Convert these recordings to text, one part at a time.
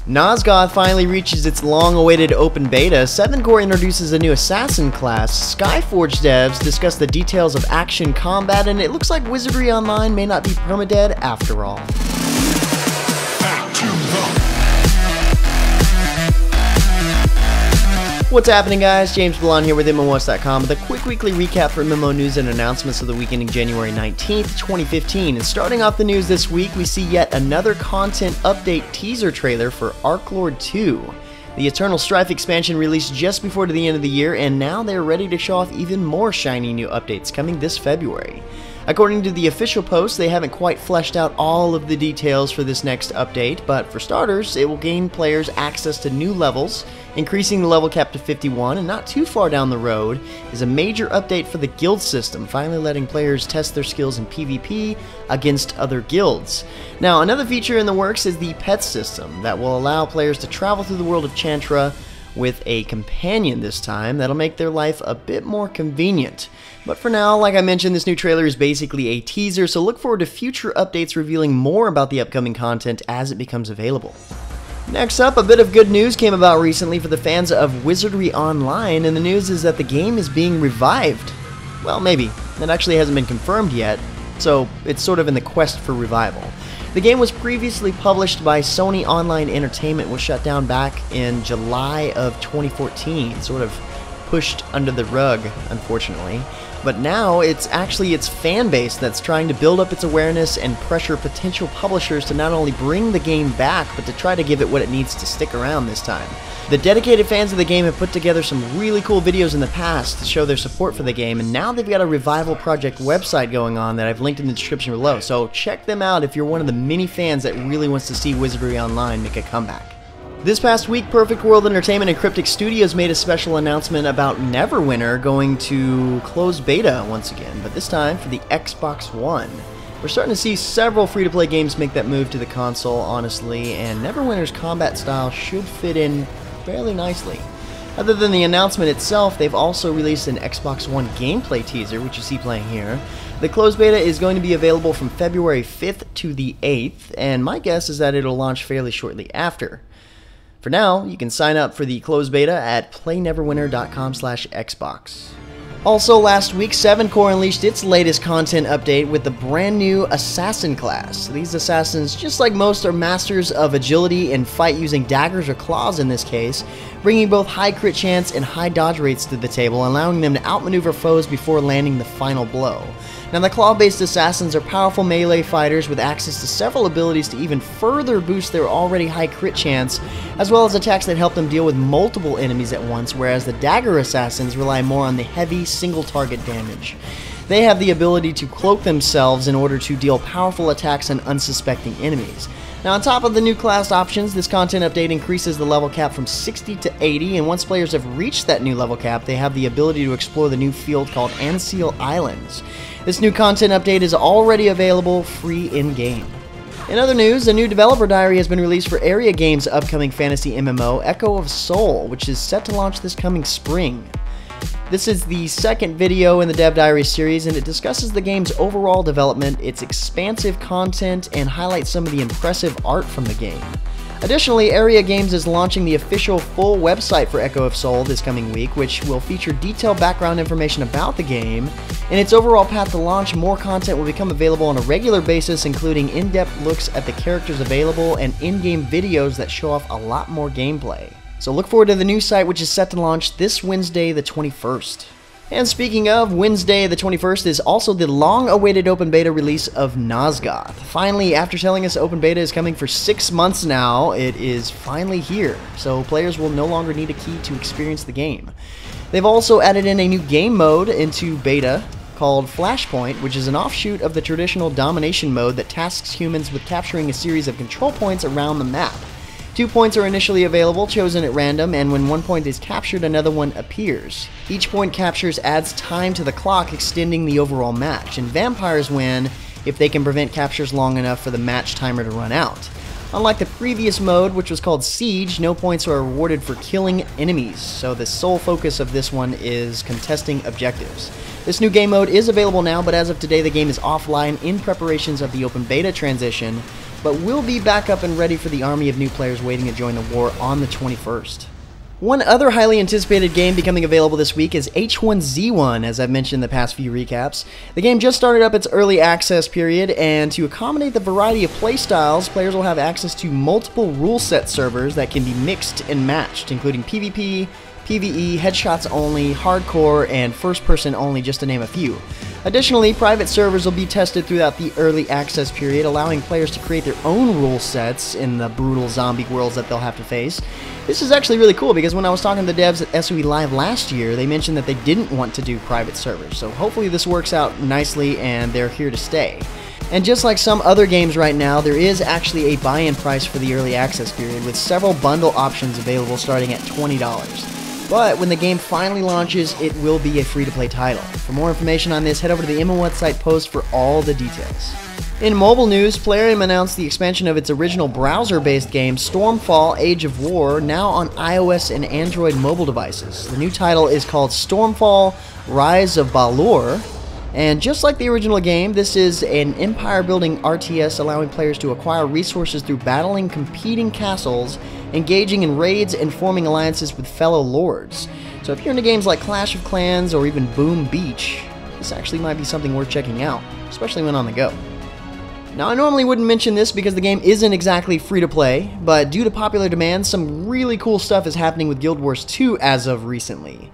Nosgoth finally reaches its long-awaited open beta. Sevencore introduces a new assassin class. Skyforge Devs discuss the details of action combat, and it looks like Wizardry Online may not be permadead after all. What's happening, guys? James Balur here with MMOHuts.com with a quick weekly recap for MMO news and announcements of the week ending January 19th, 2015. And starting off the news this week, we see yet another content update teaser trailer for Archlord II. The Eternal Strife expansion released just before the end of the year, and now they're ready to show off even more shiny new updates coming this February. According to the official post, they haven't quite fleshed out all of the details for this next update, but for starters, it will gain players access to new levels, increasing the level cap to 51, and not too far down the road is a major update for the guild system, finally letting players test their skills in PvP against other guilds. Now, another feature in the works is the pet system that will allow players to travel through the world of Chantra with a companion this time that'll make their life a bit more convenient. But for now, like I mentioned, this new trailer is basically a teaser, so look forward to future updates revealing more about the upcoming content as it becomes available. Next up, a bit of good news came about recently for the fans of Wizardry Online, and the news is that the game is being revived. Well, maybe. It actually hasn't been confirmed yet, so it's sort of in the quest for revival. The game was previously published by Sony Online Entertainment, was shut down back in July of 2014, sort of pushed under the rug, unfortunately. But now it's actually its fan base that's trying to build up its awareness and pressure potential publishers to not only bring the game back, but to try to give it what it needs to stick around this time. The dedicated fans of the game have put together some really cool videos in the past to show their support for the game, and now they've got a revival project website going on that I've linked in the description below, so check them out if you're one of the many fans that really wants to see Wizardry Online make a comeback. This past week, Perfect World Entertainment and Cryptic Studios made a special announcement about Neverwinter going to closed beta once again, but this time for the Xbox One. We're starting to see several free-to-play games make that move to the console, honestly, and Neverwinter's combat style should fit in fairly nicely. Other than the announcement itself, they've also released an Xbox One gameplay teaser, which you see playing here. The closed beta is going to be available from February 5th to the 8th, and my guess is that it'll launch fairly shortly after. For now, you can sign up for the closed beta at playneverwinter.com/Xbox. Also last week, Sevencore unleashed its latest content update with the brand new Assassin class. These assassins, just like most, are masters of agility and fight using daggers or claws in this case, bringing both high crit chance and high dodge rates to the table, allowing them to outmaneuver foes before landing the final blow. Now, the claw-based assassins are powerful melee fighters with access to several abilities to even further boost their already high crit chance, as well as attacks that help them deal with multiple enemies at once, whereas the dagger assassins rely more on the heavy single-target damage. They have the ability to cloak themselves in order to deal powerful attacks on unsuspecting enemies. Now, on top of the new class options, this content update increases the level cap from 60 to 80, and once players have reached that new level cap, they have the ability to explore the new field called Anseal Islands. This new content update is already available free in-game. In other news, a new developer diary has been released for Area Games' upcoming fantasy MMO, Echo of Soul, which is set to launch this coming spring. This is the second video in the Dev Diary series, and it discusses the game's overall development, its expansive content, and highlights some of the impressive art from the game. Additionally, Area Games is launching the official full website for Echo of Soul this coming week, which will feature detailed background information about the game. In its overall path to launch, more content will become available on a regular basis, including in-depth looks at the characters available and in-game videos that show off a lot more gameplay. So look forward to the new site, which is set to launch this Wednesday the 21st. And speaking of, Wednesday the 21st is also the long-awaited open beta release of Nosgoth. Finally, after telling us open beta is coming for 6 months now, it is finally here, so players will no longer need a key to experience the game. They've also added in a new game mode into beta called Flashpoint, which is an offshoot of the traditional domination mode that tasks humans with capturing a series of control points around the map. 2 points are initially available, chosen at random, and when 1 point is captured, another one appears. Each point captures adds time to the clock, extending the overall match, and vampires win if they can prevent captures long enough for the match timer to run out. Unlike the previous mode, which was called Siege, no points are awarded for killing enemies, so the sole focus of this one is contesting objectives. This new game mode is available now, but as of today the game is offline in preparations of the open beta transition, but will be back up and ready for the army of new players waiting to join the war on the 21st. One other highly anticipated game becoming available this week is H1Z1, as I've mentioned in the past few recaps. The game just started up its early access period, and to accommodate the variety of playstyles, players will have access to multiple rule set servers that can be mixed and matched, including PvP, PvE, headshots only, hardcore, and first person only, just to name a few. Additionally, private servers will be tested throughout the early access period, allowing players to create their own rule sets in the brutal zombie worlds that they'll have to face. This is actually really cool because when I was talking to the devs at SOE Live last year, they mentioned that they didn't want to do private servers, so hopefully this works out nicely and they're here to stay. And just like some other games right now, there is actually a buy-in price for the early access period, with several bundle options available starting at $20. But when the game finally launches, it will be a free-to-play title. For more information on this, head over to the MMOHuts site post for all the details. In mobile news, Plarium announced the expansion of its original browser-based game, Stormfall: Age of War, now on iOS and Android mobile devices. The new title is called Stormfall: Rise of Balur, and just like the original game, this is an empire-building RTS allowing players to acquire resources through battling competing castles, engaging in raids, and forming alliances with fellow lords. So if you're into games like Clash of Clans or even Boom Beach, this actually might be something worth checking out, especially when on the go. Now, I normally wouldn't mention this because the game isn't exactly free-to-play, but due to popular demand, some really cool stuff is happening with Guild Wars 2 as of recently.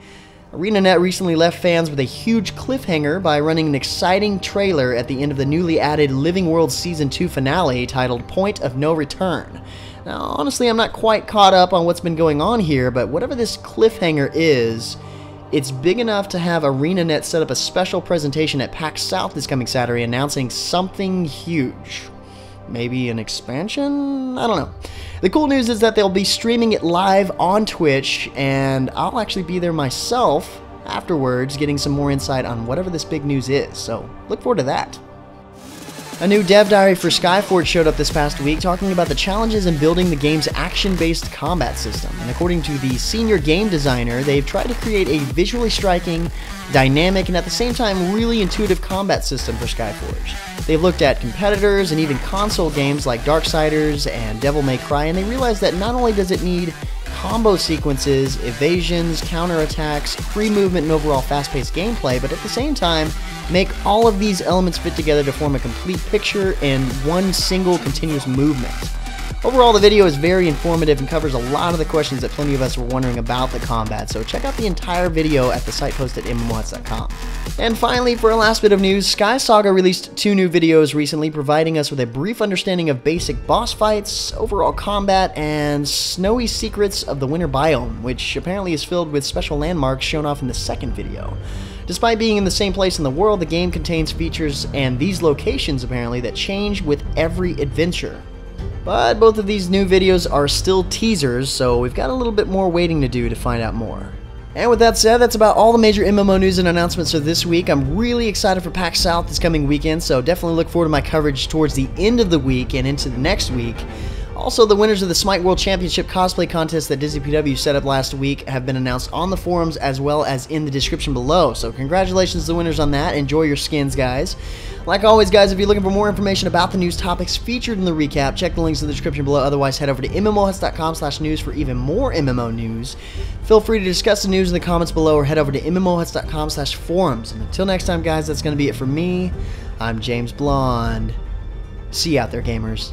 ArenaNet recently left fans with a huge cliffhanger by running an exciting trailer at the end of the newly added Living World Season 2 finale titled Point of No Return. Now, honestly, I'm not quite caught up on what's been going on here, but whatever this cliffhanger is, it's big enough to have ArenaNet set up a special presentation at PAX South this coming Saturday announcing something huge. Maybe an expansion? I don't know. The cool news is that they'll be streaming it live on Twitch, and I'll actually be there myself afterwards getting some more insight on whatever this big news is, so look forward to that. A new dev diary for Skyforge showed up this past week talking about the challenges in building the game's action-based combat system, and according to the senior game designer, they've tried to create a visually striking, dynamic, and at the same time really intuitive combat system for Skyforge. They've looked at competitors and even console games like Darksiders and Devil May Cry, and they realized that not only does it need combo sequences, evasions, counterattacks, free movement, and overall fast-paced gameplay, but at the same time, make all of these elements fit together to form a complete picture in one single continuous movement. Overall, the video is very informative and covers a lot of the questions that plenty of us were wondering about the combat, so check out the entire video at the site post at MMOHuts.com. And finally, for our last bit of news, SkySaga released 2 new videos recently, providing us with a brief understanding of basic boss fights, overall combat, and snowy secrets of the winter biome, which apparently is filled with special landmarks shown off in the second video. Despite being in the same place in the world, the game contains features and these locations apparently that change with every adventure. But both of these new videos are still teasers, so we've got a little bit more waiting to do to find out more. And with that said, that's about all the major MMO news and announcements for this week. I'm really excited for PAX South this coming weekend, so definitely look forward to my coverage towards the end of the week and into the next week. Also, the winners of the SMITE World Championship cosplay contest that DisneyPW set up last week have been announced on the forums as well as in the description below. So congratulations to the winners on that. Enjoy your skins, guys. Like always, guys, if you're looking for more information about the news topics featured in the recap, check the links in the description below. Otherwise, head over to MMOHuts.com/news for even more MMO news. Feel free to discuss the news in the comments below or head over to MMOHuts.com/forums. And until next time, guys, that's going to be it for me. I'm James Blonde. See you out there, gamers.